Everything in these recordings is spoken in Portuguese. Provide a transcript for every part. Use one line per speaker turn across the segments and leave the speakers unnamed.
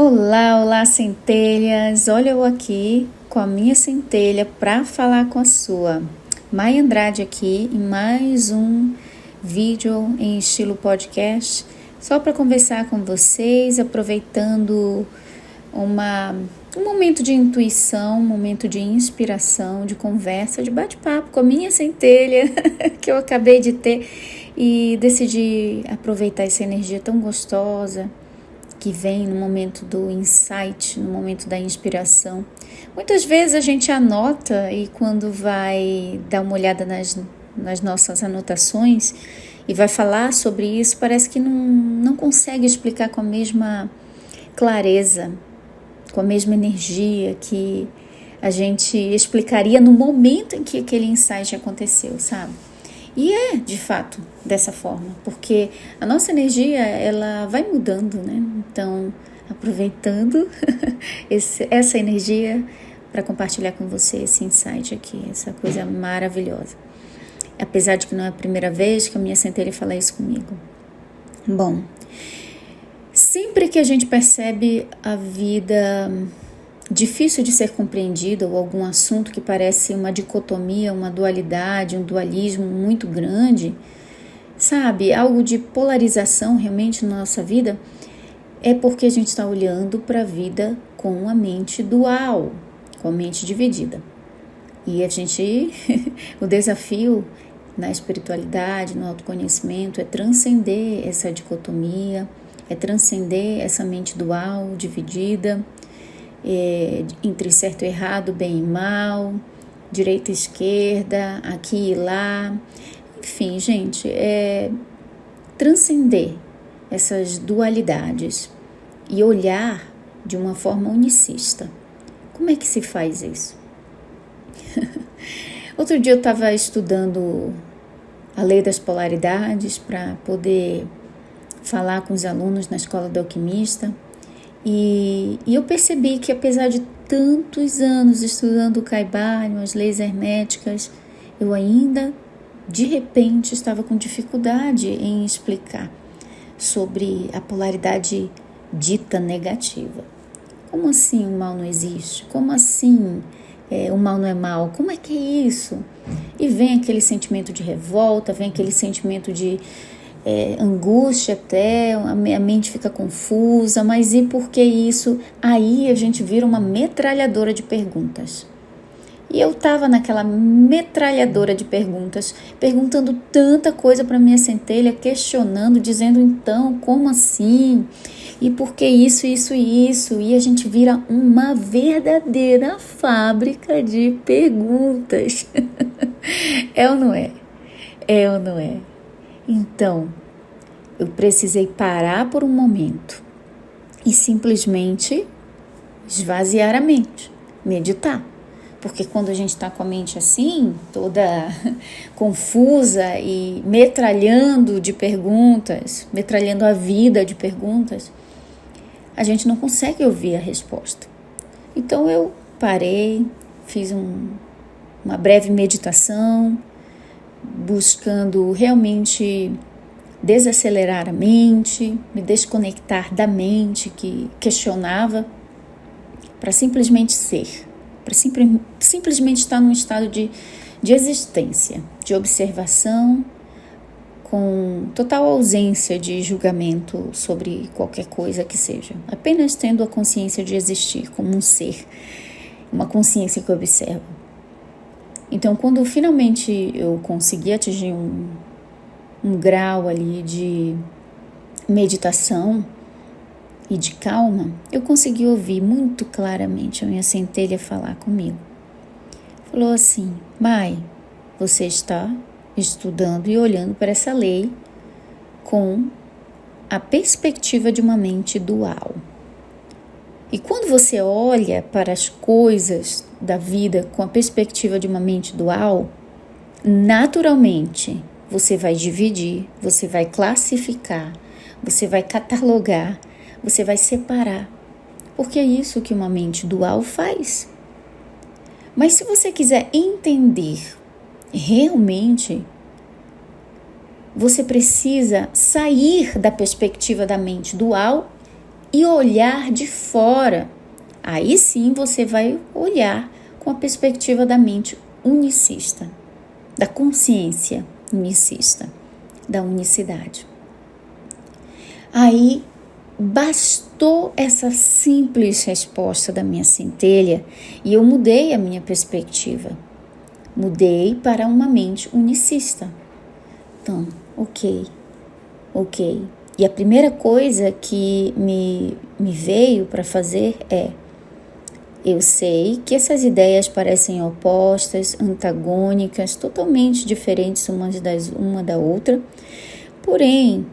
Olá, olá, centelhas! Olha eu aqui com a minha centelha para falar com a sua. Maia Andrade aqui em mais um vídeo em estilo podcast, só para conversar com vocês, aproveitando um momento de intuição, um momento de inspiração, de conversa, de bate-papo com a minha centelha que eu acabei de ter e decidi aproveitar essa energia tão gostosa que vem no momento do insight, no momento da inspiração. Muitas vezes a gente anota e quando vai dar uma olhada nas nossas anotações e vai falar sobre isso, parece que não consegue explicar com a mesma clareza, com a mesma energia que a gente explicaria no momento em que aquele insight aconteceu, sabe? E é, de fato, dessa forma, porque a nossa energia, ela vai mudando, né? Então, aproveitando essa energia para compartilhar com você esse insight aqui, essa coisa maravilhosa. Apesar de que não é a primeira vez que a minha centelha fala isso comigo. Bom, sempre que a gente percebe a vida difícil de ser compreendida ou algum assunto que parece uma dicotomia, uma dualidade, um dualismo muito grande, sabe, algo de polarização realmente na nossa vida, é porque a gente está olhando para a vida com a mente dual, com a mente dividida. E o desafio na espiritualidade, no autoconhecimento, é transcender essa dicotomia, é transcender essa mente dual, dividida, entre certo e errado, bem e mal, direita e esquerda, aqui e lá. Enfim, gente, transcender essas dualidades e olhar de uma forma unicista. Como é que se faz isso? Outro dia eu estava estudando a lei das polaridades para poder falar com os alunos na escola do alquimista. E eu percebi que apesar de tantos anos estudando o Kybalion, as leis herméticas, eu ainda, de repente, estava com dificuldade em explicar sobre a polaridade dita negativa. Como assim o mal não existe? Como assim o mal não é mal? Como é que é isso? E vem aquele sentimento de revolta, vem aquele sentimento de angústia até, a mente fica confusa, mas e por que isso? Aí a gente vira uma metralhadora de perguntas. E eu estava naquela metralhadora de perguntas, perguntando tanta coisa para minha centelha, questionando, dizendo então, como assim? E por que isso, isso e isso? E a gente vira uma verdadeira fábrica de perguntas. É ou não é? É ou não é? Então, eu precisei parar por um momento e simplesmente esvaziar a mente, meditar. Porque quando a gente está com a mente assim, toda confusa e metralhando de perguntas, metralhando a vida de perguntas, a gente não consegue ouvir a resposta. Então eu parei, fiz uma breve meditação, buscando realmente desacelerar a mente, me desconectar da mente que questionava, para simplesmente ser, para simplesmente estar num estado de existência, de observação, com total ausência de julgamento sobre qualquer coisa que seja, apenas tendo a consciência de existir como um ser, uma consciência que observa. Então, quando finalmente eu consegui atingir um grau ali de meditação e de calma, eu consegui ouvir muito claramente a minha centelha falar comigo. Falou assim: Mai, você está estudando e olhando para essa lei com a perspectiva de uma mente dual. E quando você olha para as coisas da vida com a perspectiva de uma mente dual, naturalmente você vai dividir, você vai classificar, você vai catalogar, você vai separar. Porque é isso que uma mente dual faz. Mas se você quiser entender realmente, você precisa sair da perspectiva da mente dual e olhar de fora. Aí sim você vai olhar com a perspectiva da mente unicista, da consciência unicista, da unicidade. Aí bastou essa simples resposta da minha centelha e eu mudei a minha perspectiva. Mudei para uma mente unicista. Então, ok. E a primeira coisa que me veio para fazer é: eu sei que essas ideias parecem opostas, antagônicas, totalmente diferentes uma da outra, porém,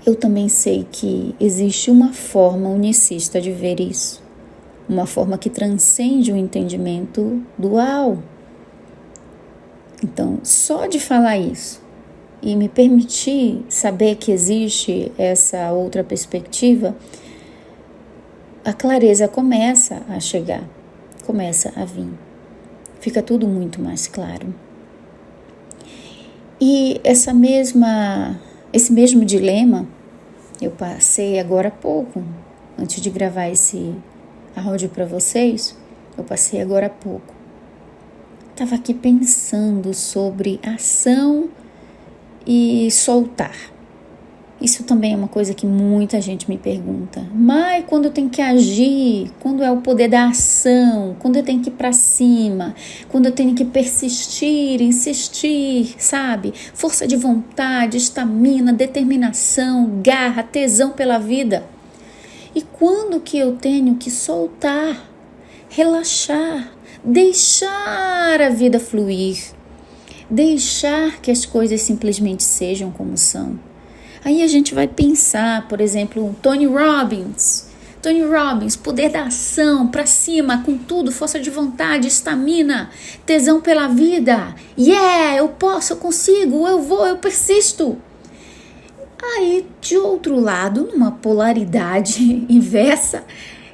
eu também sei que existe uma forma unicista de ver isso, uma forma que transcende o entendimento dual. Então, só de falar isso e me permitir saber que existe essa outra perspectiva, a clareza começa a chegar, começa a vir. Fica tudo muito mais claro. E esse mesmo dilema eu passei agora há pouco, antes de gravar esse áudio para vocês, eu passei agora há pouco. Estava aqui pensando sobre ação e soltar. Isso também é uma coisa que muita gente me pergunta. Mas quando eu tenho que agir, quando é o poder da ação, quando eu tenho que ir para cima, quando eu tenho que persistir, insistir, sabe? Força de vontade, estamina, determinação, garra, tesão pela vida. E quando que eu tenho que soltar, relaxar, deixar a vida fluir, deixar que as coisas simplesmente sejam como são? Aí a gente vai pensar, por exemplo, Tony Robbins, poder da ação, pra cima, com tudo, força de vontade, estamina, tesão pela vida. Eu posso, eu consigo, eu vou, eu persisto. Aí, de outro lado, numa polaridade inversa,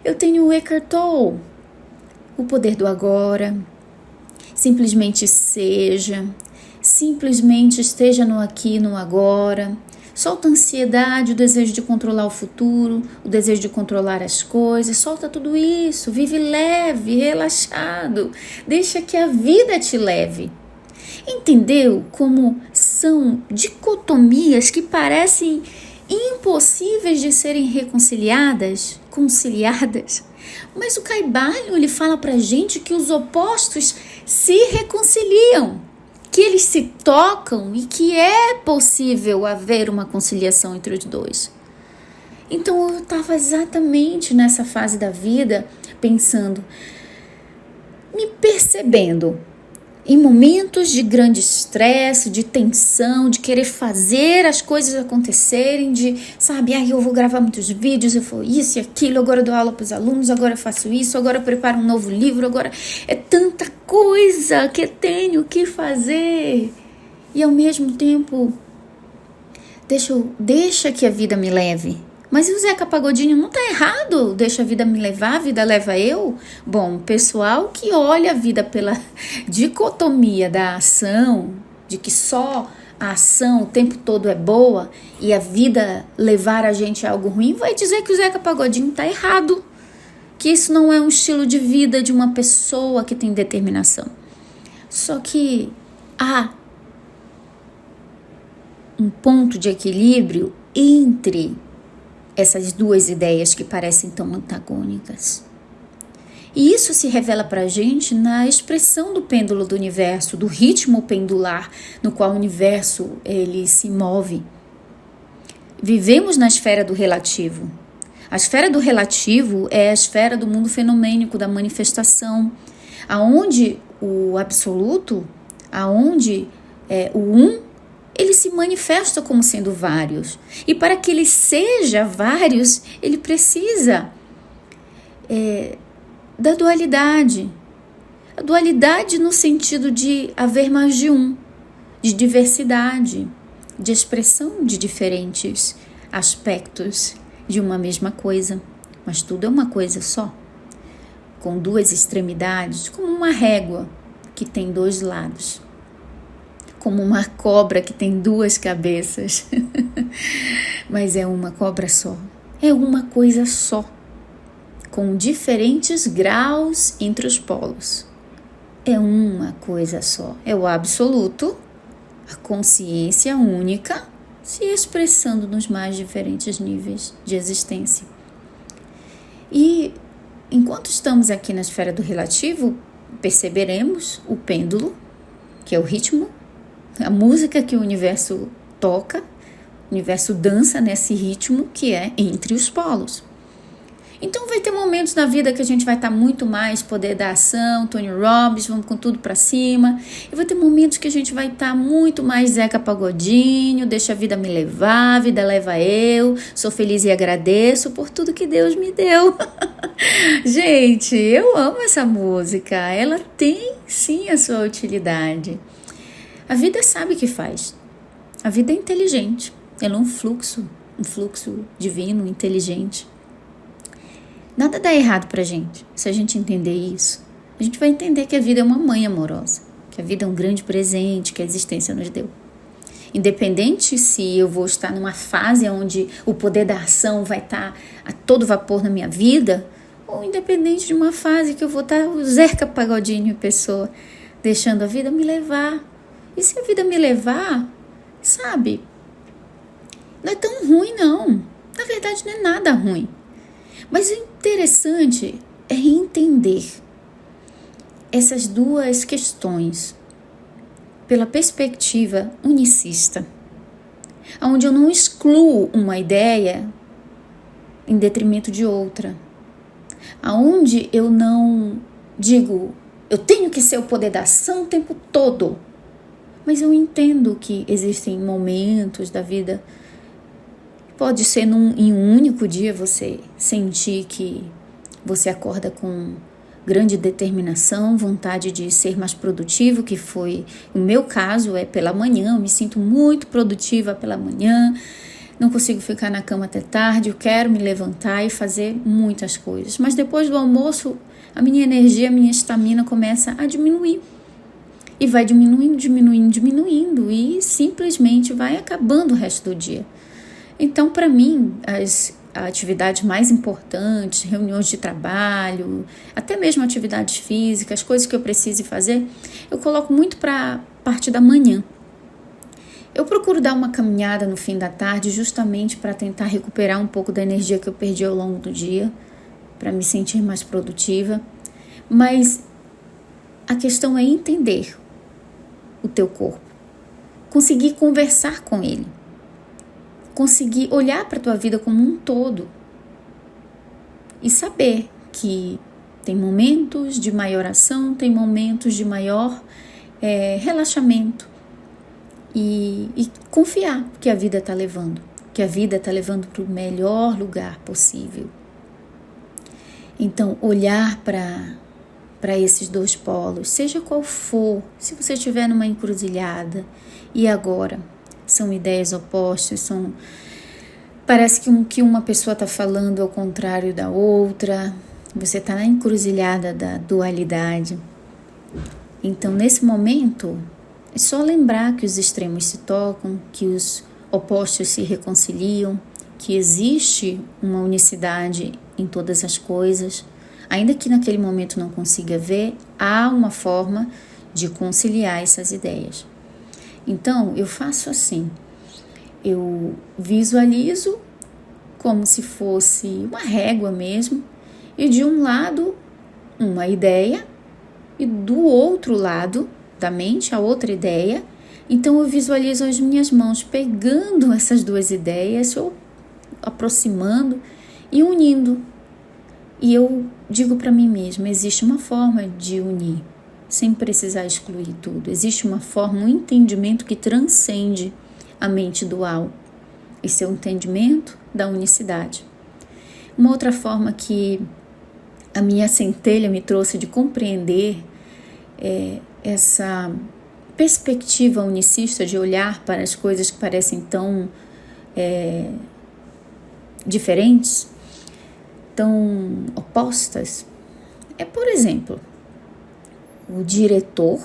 eu tenho o Eckhart Tolle, o poder do agora, simplesmente seja, simplesmente esteja no aqui e no agora. Solta a ansiedade, o desejo de controlar o futuro, o desejo de controlar as coisas. Solta tudo isso, vive leve, relaxado. Deixa que a vida te leve. Entendeu como são dicotomias que parecem impossíveis de serem conciliadas? Mas o Kaibalho, ele fala pra gente que os opostos se reconciliam, que eles se tocam e que é possível haver uma conciliação entre os dois. Então eu estava exatamente nessa fase da vida, pensando, me percebendo, em momentos de grande estresse, de tensão, de querer fazer as coisas acontecerem, de, eu vou gravar muitos vídeos, eu vou isso e aquilo, agora eu dou aula para os alunos, agora eu faço isso, agora eu preparo um novo livro, agora é tanta coisa que eu tenho que fazer. E ao mesmo tempo, deixa que a vida me leve. Mas o Zeca Pagodinho não está errado, deixa a vida me levar, a vida leva eu. Bom, o pessoal que olha a vida pela dicotomia da ação, de que só a ação o tempo todo é boa e a vida levar a gente a algo ruim, vai dizer que o Zeca Pagodinho está errado, que isso não é um estilo de vida de uma pessoa que tem determinação. Só que há um ponto de equilíbrio entre essas duas ideias que parecem tão antagônicas. E isso se revela para a gente na expressão do pêndulo do universo, do ritmo pendular no qual o universo ele se move. Vivemos na esfera do relativo. A esfera do relativo é a esfera do mundo fenomênico, da manifestação, aonde o absoluto, aonde o ele se manifesta como sendo vários. E para que ele seja vários, ele precisa da dualidade. A dualidade no sentido de haver mais de um, de diversidade, de expressão de diferentes aspectos de uma mesma coisa. Mas tudo é uma coisa só, com duas extremidades, como uma régua que tem dois lados. Como uma cobra que tem duas cabeças, mas é uma cobra só, é uma coisa só, com diferentes graus entre os polos. É uma coisa só, é o absoluto, a consciência única, se expressando nos mais diferentes níveis de existência. E enquanto estamos aqui na esfera do relativo, perceberemos o pêndulo, que é o ritmo, a música que o universo toca, o universo dança nesse ritmo que é entre os polos. Então vai ter momentos na vida que a gente vai estar muito mais poder da ação, Tony Robbins, vamos com tudo pra cima. E vai ter momentos que a gente vai estar muito mais Zeca Pagodinho, deixa a vida me levar, a vida leva eu, sou feliz e agradeço por tudo que Deus me deu. Gente, eu amo essa música, ela tem sim a sua utilidade. A vida sabe o que faz, a vida é inteligente, ela é um fluxo divino, inteligente. Nada dá errado pra gente. Se a gente entender isso, a gente vai entender que a vida é uma mãe amorosa, que a vida é um grande presente que a existência nos deu. Independente se eu vou estar numa fase onde o poder da ação vai estar a todo vapor na minha vida, ou independente de uma fase que eu vou estar o Zeca Pagodinho em pessoa, deixando a vida me levar. E se a vida me levar, sabe, não é tão ruim não. Na verdade não é nada ruim. Mas o interessante é entender essas duas questões pela perspectiva unicista, onde eu não excluo uma ideia em detrimento de outra, onde eu não digo, eu tenho que ser o poder da ação o tempo todo, mas eu entendo que existem momentos da vida. Pode ser em um único dia você sentir que você acorda com grande determinação, vontade de ser mais produtivo, que foi o meu caso, é pela manhã, eu me sinto muito produtiva pela manhã, não consigo ficar na cama até tarde, eu quero me levantar e fazer muitas coisas. Mas depois do almoço, a minha energia, a minha estamina começa a diminuir. E vai diminuindo e simplesmente vai acabando o resto do dia. Então, para mim, as atividades mais importantes, reuniões de trabalho, até mesmo atividades físicas, coisas que eu precise fazer, eu coloco muito para a parte da manhã. Eu procuro dar uma caminhada no fim da tarde justamente para tentar recuperar um pouco da energia que eu perdi ao longo do dia, para me sentir mais produtiva. Mas a questão é entender o teu corpo, conseguir conversar com ele, conseguir olhar para a tua vida como um todo e saber que tem momentos de maior ação, tem momentos de maior relaxamento e confiar que a vida está levando, para o melhor lugar possível. Então, olhar para esses dois polos, seja qual for, se você estiver numa encruzilhada e agora são ideias opostas, parece que o que uma pessoa está falando é o contrário da outra, você está na encruzilhada da dualidade. Então, nesse momento, é só lembrar que os extremos se tocam, que os opostos se reconciliam, que existe uma unicidade em todas as coisas. Ainda que naquele momento não consiga ver, há uma forma de conciliar essas ideias. Então, eu faço assim, eu visualizo como se fosse uma régua mesmo, e de um lado uma ideia, e do outro lado da mente a outra ideia. Então, eu visualizo as minhas mãos pegando essas duas ideias, ou aproximando e unindo. E eu digo para mim mesma, existe uma forma de unir, sem precisar excluir tudo. Existe uma forma, um entendimento que transcende a mente dual. Esse é o entendimento da unicidade. Uma outra forma que a minha centelha me trouxe de compreender essa perspectiva unicista de olhar para as coisas que parecem tão diferentes, tão opostas, é, por exemplo, o diretor,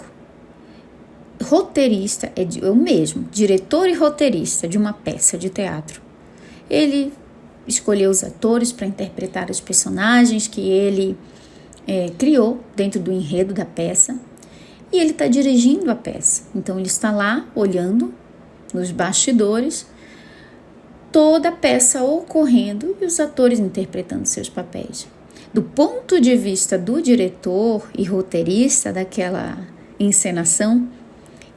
roteirista, é o mesmo, diretor e roteirista de uma peça de teatro. Ele escolher os atores para interpretar os personagens que ele criou dentro do enredo da peça. E ele está dirigindo a peça. Então, ele está lá olhando nos bastidores toda a peça ocorrendo e os atores interpretando seus papéis. Do ponto de vista do diretor e roteirista daquela encenação,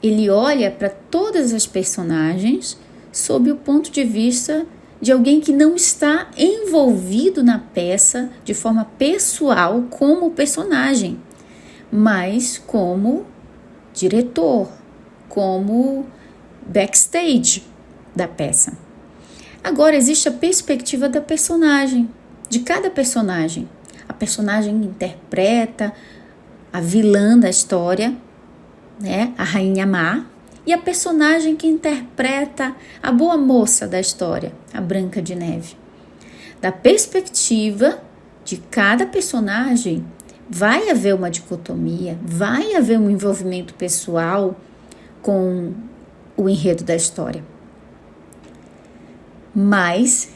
ele olha para todas as personagens sob o ponto de vista de alguém que não está envolvido na peça de forma pessoal como personagem, mas como diretor, como backstage da peça. Agora existe a perspectiva da personagem, de cada personagem. A personagem interpreta a vilã da história, né, a Rainha Má, e a personagem que interpreta a boa moça da história, a Branca de Neve. Da perspectiva de cada personagem, vai haver uma dicotomia, vai haver um envolvimento pessoal com o enredo da história. Mas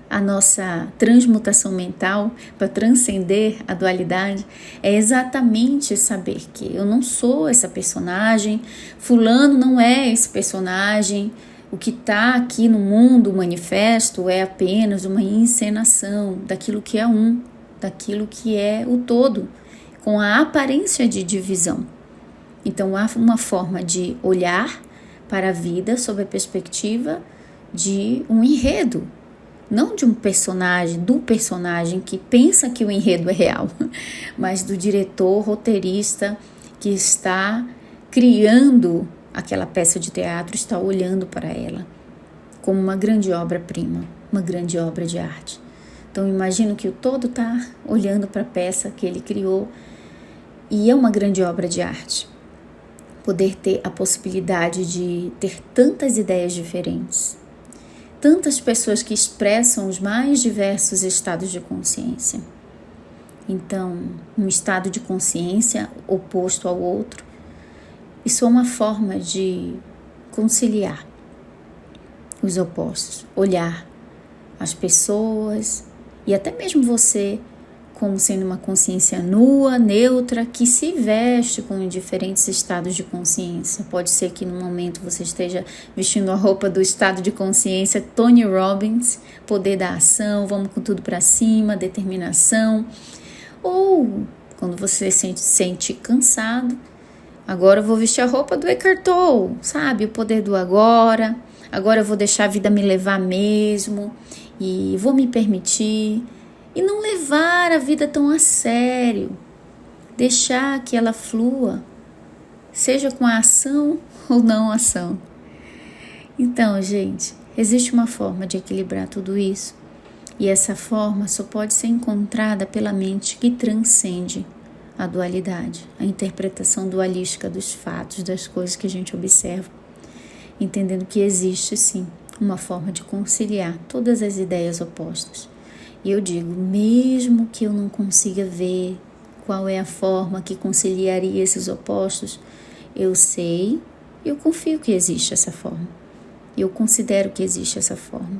a nossa transmutação mental para transcender a dualidade é exatamente saber que eu não sou essa personagem, fulano não é esse personagem, o que está aqui no mundo, o manifesto, é apenas uma encenação daquilo que é daquilo que é o todo, com a aparência de divisão. Então há uma forma de olhar para a vida sob a perspectiva de um enredo, não de um personagem, do personagem que pensa que o enredo é real, mas do diretor, roteirista que está criando aquela peça de teatro, está olhando para ela como uma grande obra-prima, uma grande obra de arte. Então imagino que o todo está olhando para a peça que ele criou e é uma grande obra de arte. Poder ter a possibilidade de ter tantas ideias diferentes, tantas pessoas que expressam os mais diversos estados de consciência. Então, um estado de consciência oposto ao outro, isso é uma forma de conciliar os opostos, olhar as pessoas e até mesmo você como sendo uma consciência nua, neutra, que se veste com diferentes estados de consciência. Pode ser que no momento você esteja vestindo a roupa do estado de consciência Tony Robbins, poder da ação, vamos com tudo para cima, determinação. Ou quando você se sente cansado, agora eu vou vestir a roupa do Eckhart Tolle, sabe? O poder do agora. Agora eu vou deixar a vida me levar mesmo e vou me permitir. E não levar a vida tão a sério. Deixar que ela flua, seja com a ação ou não ação. Então, gente, existe uma forma de equilibrar tudo isso. E essa forma só pode ser encontrada pela mente que transcende a dualidade, a interpretação dualística dos fatos, das coisas que a gente observa. Entendendo que existe, sim, uma forma de conciliar todas as ideias opostas. E eu digo, mesmo que eu não consiga ver qual é a forma que conciliaria esses opostos, eu sei, eu confio que existe essa forma. Eu considero que existe essa forma.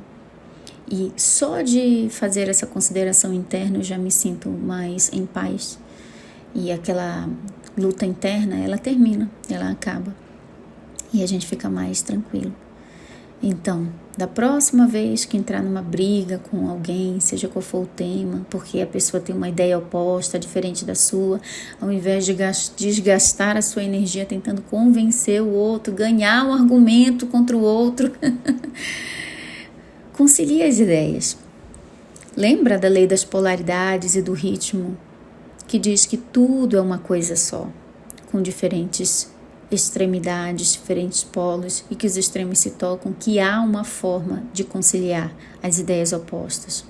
E só de fazer essa consideração interna eu já me sinto mais em paz. E aquela luta interna, ela termina, ela acaba. E a gente fica mais tranquilo. Então, da próxima vez que entrar numa briga com alguém, seja qual for o tema, porque a pessoa tem uma ideia oposta, diferente da sua, ao invés de desgastar a sua energia tentando convencer o outro, ganhar um argumento contra o outro, concilie as ideias. Lembra da lei das polaridades e do ritmo, que diz que tudo é uma coisa só, com diferentes extremidades, diferentes polos, e que os extremos se tocam, que há uma forma de conciliar as ideias opostas.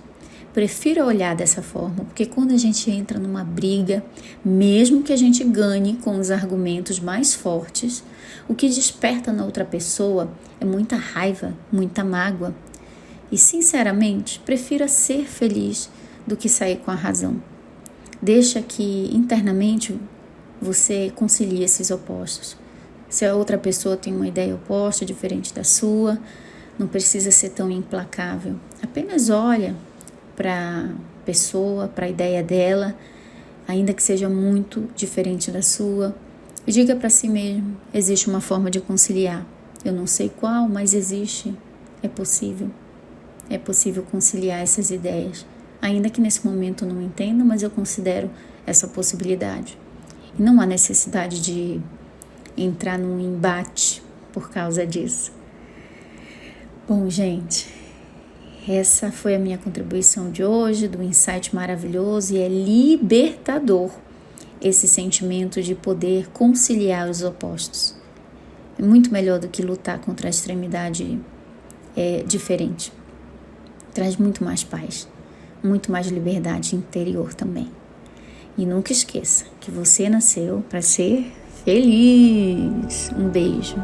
Prefiro olhar dessa forma, porque quando a gente entra numa briga, mesmo que a gente ganhe com os argumentos mais fortes, o que desperta na outra pessoa é muita raiva, muita mágoa. E, sinceramente, prefiro ser feliz do que sair com a razão. Deixa que, internamente, você concilie esses opostos. Se a outra pessoa tem uma ideia oposta, diferente da sua, não precisa ser tão implacável. Apenas olha para a pessoa, para a ideia dela, ainda que seja muito diferente da sua, e diga para si mesmo: existe uma forma de conciliar. Eu não sei qual, mas existe. É possível. É possível conciliar essas ideias. Ainda que nesse momento eu não entenda, mas eu considero essa possibilidade. E não há necessidade de entrar num embate por causa disso. Bom, gente, essa foi a minha contribuição de hoje, do insight maravilhoso, e é libertador esse sentimento de poder conciliar os opostos. É muito melhor do que lutar contra a extremidade diferente. Traz muito mais paz, muito mais liberdade interior também. E nunca esqueça que você nasceu para ser feliz. Um beijo.